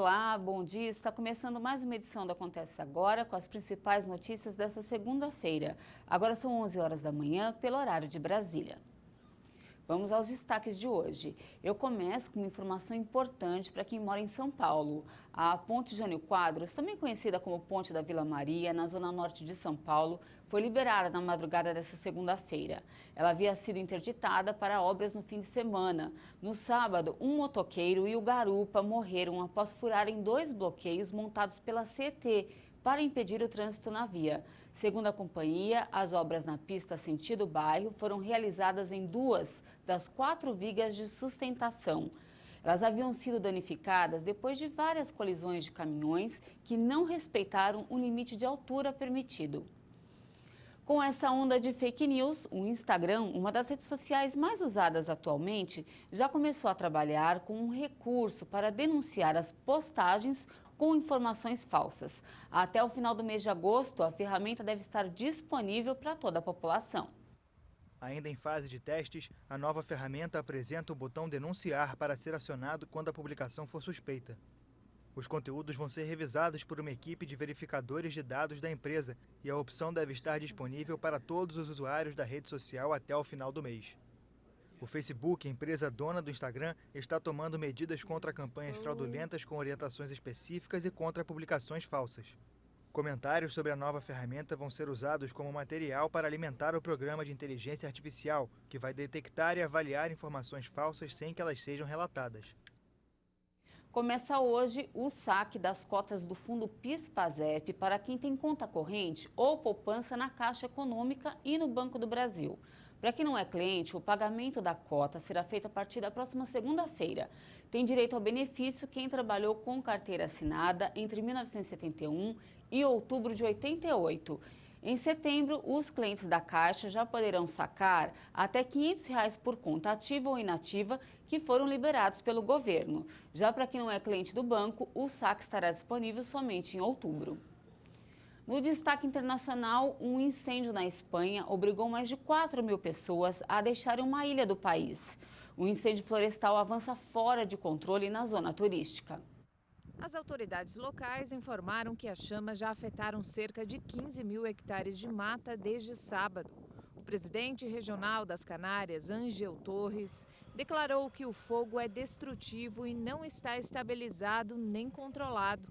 Olá, bom dia. Está começando mais uma edição do Acontece Agora com as principais notícias dessa segunda-feira. Agora são 11 horas da manhã, pelo horário de Brasília. Vamos aos destaques de hoje. Eu começo com uma informação importante para quem mora em São Paulo. A Ponte Jânio Quadros, também conhecida como Ponte da Vila Maria, na zona norte de São Paulo, foi liberada na madrugada desta segunda-feira. Ela havia sido interditada para obras no fim de semana. No sábado, um motoqueiro e o garupa morreram após furarem 2 bloqueios montados pela CET para impedir o trânsito na via. Segundo a companhia, as obras na pista sentido bairro foram realizadas em 2 das 4 vigas de sustentação. Elas haviam sido danificadas depois de várias colisões de caminhões que não respeitaram o limite de altura permitido. Com essa onda de fake news, o Instagram, uma das redes sociais mais usadas atualmente, já começou a trabalhar com um recurso para denunciar as postagens com informações falsas. Até o final do mês de agosto, a ferramenta deve estar disponível para toda a população. Ainda em fase de testes, a nova ferramenta apresenta o botão denunciar para ser acionado quando a publicação for suspeita. Os conteúdos vão ser revisados por uma equipe de verificadores de dados da empresa e a opção deve estar disponível para todos os usuários da rede social até o final do mês. O Facebook, a empresa dona do Instagram, está tomando medidas contra campanhas fraudulentas com orientações específicas e contra publicações falsas. Comentários sobre a nova ferramenta vão ser usados como material para alimentar o programa de inteligência artificial, que vai detectar e avaliar informações falsas sem que elas sejam relatadas. Começa hoje o saque das cotas do Fundo PIS/PASEP para quem tem conta corrente ou poupança na Caixa Econômica e no Banco do Brasil. Para quem não é cliente, o pagamento da cota será feito a partir da próxima segunda-feira. Tem direito ao benefício quem trabalhou com carteira assinada entre 1971 e outubro de 88. Em setembro, os clientes da Caixa já poderão sacar até R$ 500 por conta ativa ou inativa que foram liberados pelo governo. Já para quem não é cliente do banco, o saque estará disponível somente em outubro. No destaque internacional, um incêndio na Espanha obrigou mais de 4.000 pessoas a deixarem uma ilha do país. O incêndio florestal avança fora de controle na zona turística. As autoridades locais informaram que as chamas já afetaram cerca de 15.000 hectares de mata desde sábado. O presidente regional das Canárias, Ángel Torres, declarou que o fogo é destrutivo e não está estabilizado nem controlado.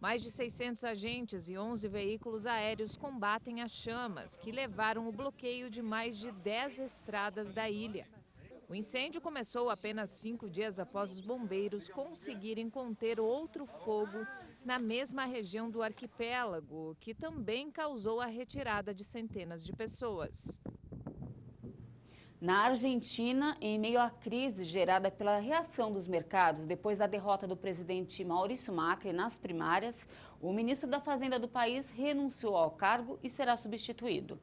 Mais de 600 agentes e 11 veículos aéreos combatem as chamas, que levaram o bloqueio de mais de 10 estradas da ilha. O incêndio começou apenas 5 dias após os bombeiros conseguirem conter outro fogo na mesma região do arquipélago, que também causou a retirada de centenas de pessoas. Na Argentina, em meio à crise gerada pela reação dos mercados depois da derrota do presidente Maurício Macri nas primárias, o ministro da Fazenda do país renunciou ao cargo e será substituído.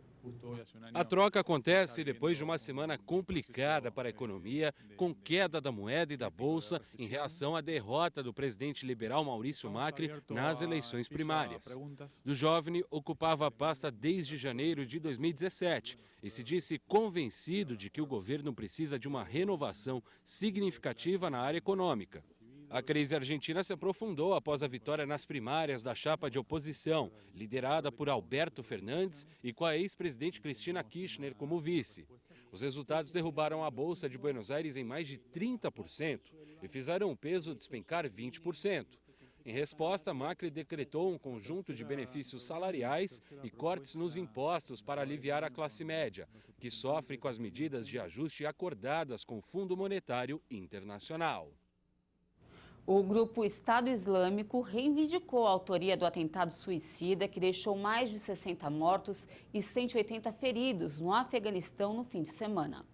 A troca acontece depois de uma semana complicada para a economia, com queda da moeda e da bolsa em reação à derrota do presidente liberal Maurício Macri nas eleições primárias. Do Jovem ocupava a pasta desde janeiro de 2017 e se disse convencido de que o governo precisa de uma renovação significativa na área econômica. A crise argentina se aprofundou após a vitória nas primárias da chapa de oposição, liderada por Alberto Fernandes e com a ex-presidente Cristina Kirchner como vice. Os resultados derrubaram a Bolsa de Buenos Aires em mais de 30% e fizeram o peso despencar 20%. Em resposta, Macri decretou um conjunto de benefícios salariais e cortes nos impostos para aliviar a classe média, que sofre com as medidas de ajuste acordadas com o Fundo Monetário Internacional. O grupo Estado Islâmico reivindicou a autoria do atentado suicida que deixou mais de 60 mortos e 180 feridos no Afeganistão no fim de semana.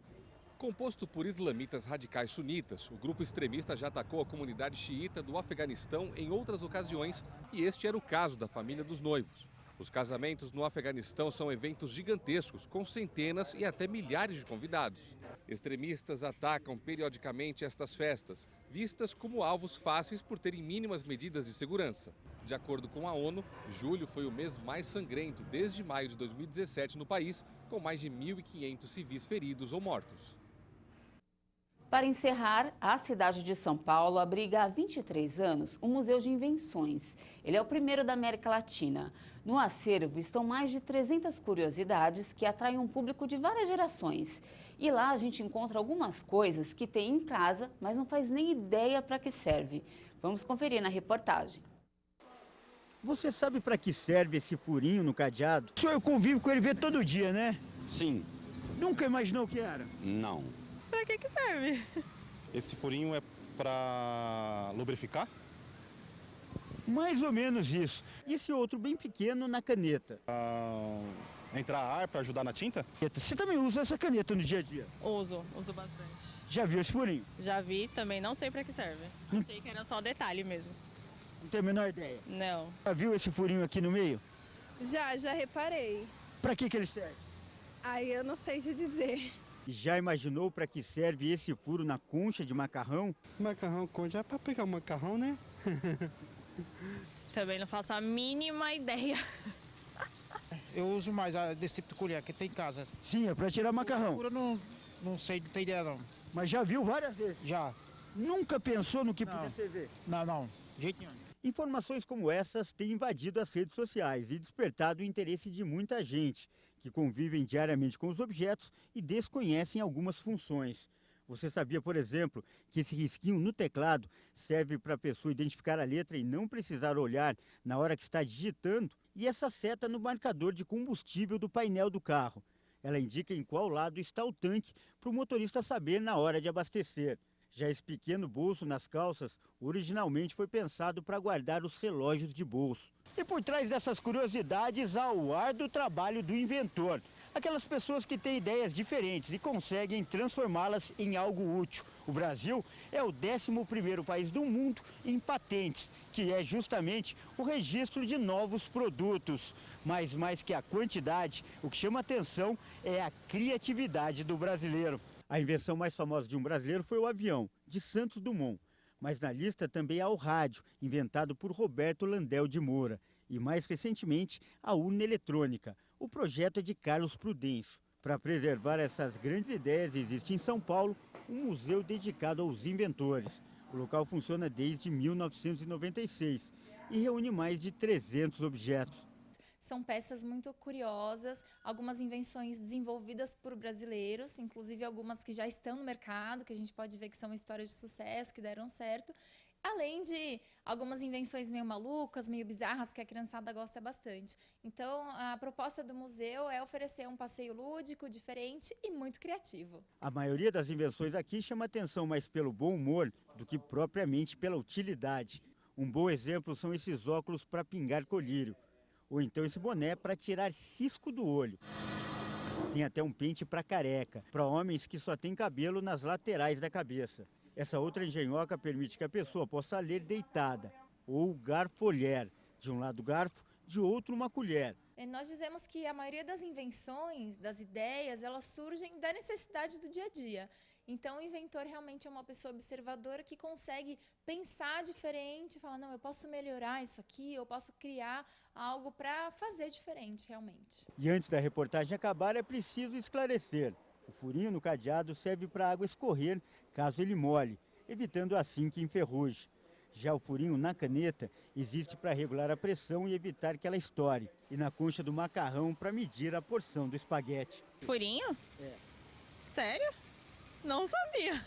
Composto por islamitas radicais sunitas, o grupo extremista já atacou a comunidade xiita do Afeganistão em outras ocasiões e este era o caso da família dos noivos. Os casamentos no Afeganistão são eventos gigantescos, com centenas e até milhares de convidados. Extremistas atacam periodicamente estas festas, vistas como alvos fáceis por terem mínimas medidas de segurança. De acordo com a ONU, julho foi o mês mais sangrento desde maio de 2017 no país, com mais de 1.500 civis feridos ou mortos. Para encerrar, a cidade de São Paulo abriga há 23 anos o Museu de Invenções. Ele é o primeiro da América Latina. No acervo estão mais de 300 curiosidades que atraem um público de várias gerações. E lá a gente encontra algumas coisas que tem em casa, mas não faz nem ideia para que serve. Vamos conferir na reportagem. Você sabe para que serve esse furinho no cadeado? O senhor convive com ele vê todo dia, né? Sim. Nunca imaginou o que era? Não. Para que serve? Esse furinho é para lubrificar? Mais ou menos isso. E esse outro bem pequeno na caneta. Entrar ar para ajudar na tinta? Você também usa essa caneta no dia a dia? Uso bastante. Já viu esse furinho? Já vi, também não sei para que serve. Achei que era só detalhe mesmo. Não tem a menor ideia. Não. Já viu esse furinho aqui no meio? Já reparei. Para que ele serve? Aí eu não sei te dizer. E já imaginou para que serve esse furo na concha de macarrão? Macarrão concha é para pegar o macarrão, né? Também não faço a mínima ideia. Eu uso mais desse tipo de colher que tem em casa. Sim, é para tirar macarrão. Eu não sei, não tem ideia não. Mas já viu várias vezes? Já. Nunca pensou no que Não. podia servir? Não, de jeito nenhum. Informações como essas têm invadido as redes sociais e despertado o interesse de muita gente, que convivem diariamente com os objetos e desconhecem algumas funções. Você sabia, por exemplo, que esse risquinho no teclado serve para a pessoa identificar a letra e não precisar olhar na hora que está digitando? E essa seta no marcador de combustível do painel do carro. Ela indica em qual lado está o tanque para o motorista saber na hora de abastecer. Já esse pequeno bolso nas calças, originalmente foi pensado para guardar os relógios de bolso. E por trás dessas curiosidades há o árduo trabalho do inventor. Aquelas pessoas que têm ideias diferentes e conseguem transformá-las em algo útil. O Brasil é o 11º país do mundo em patentes, que é justamente o registro de novos produtos. Mas mais que a quantidade, o que chama atenção é a criatividade do brasileiro. A invenção mais famosa de um brasileiro foi o avião, de Santos Dumont. Mas na lista também há o rádio, inventado por Roberto Landel de Moura. E mais recentemente, a urna eletrônica. O projeto é de Carlos Prudêncio. Para preservar essas grandes ideias, existe em São Paulo um museu dedicado aos inventores. O local funciona desde 1996 e reúne mais de 300 objetos. São peças muito curiosas, algumas invenções desenvolvidas por brasileiros, inclusive algumas que já estão no mercado, que a gente pode ver que são histórias de sucesso, que deram certo. Além de algumas invenções meio malucas, meio bizarras, que a criançada gosta bastante. Então, a proposta do museu é oferecer um passeio lúdico, diferente e muito criativo. A maioria das invenções aqui chama atenção mais pelo bom humor do que propriamente pela utilidade. Um bom exemplo são esses óculos para pingar colírio. Ou então esse boné para tirar cisco do olho. Tem até um pente para careca, para homens que só têm cabelo nas laterais da cabeça. Essa outra engenhoca permite que a pessoa possa ler deitada, ou garfolher, de um lado garfo, de outro uma colher. Nós dizemos que a maioria das invenções, das ideias, elas surgem da necessidade do dia a dia. Então, o inventor realmente é uma pessoa observadora que consegue pensar diferente, falar, não, eu posso melhorar isso aqui, eu posso criar algo para fazer diferente, realmente. E antes da reportagem acabar, é preciso esclarecer. O furinho no cadeado serve para a água escorrer caso ele molhe, evitando assim que enferruje. Já o furinho na caneta existe para regular a pressão e evitar que ela estoure. E na concha do macarrão para medir a porção do espaguete. Furinho? É. Sério? Não sabia.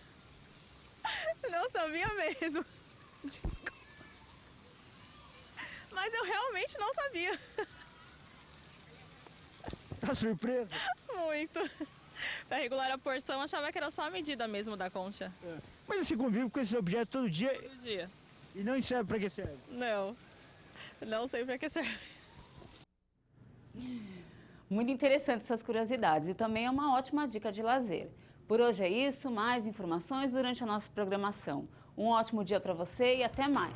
Não sabia mesmo. Desculpa. Mas eu realmente não sabia. Tá surpresa? Muito. Para regular a porção, achava que era só a medida mesmo da concha. É. Mas você convive com esses objetos todo dia? Todo dia. E não serve para que serve? Não sei para que serve. Muito interessante essas curiosidades e também é uma ótima dica de lazer. Por hoje é isso, mais informações durante a nossa programação. Um ótimo dia para você e até mais!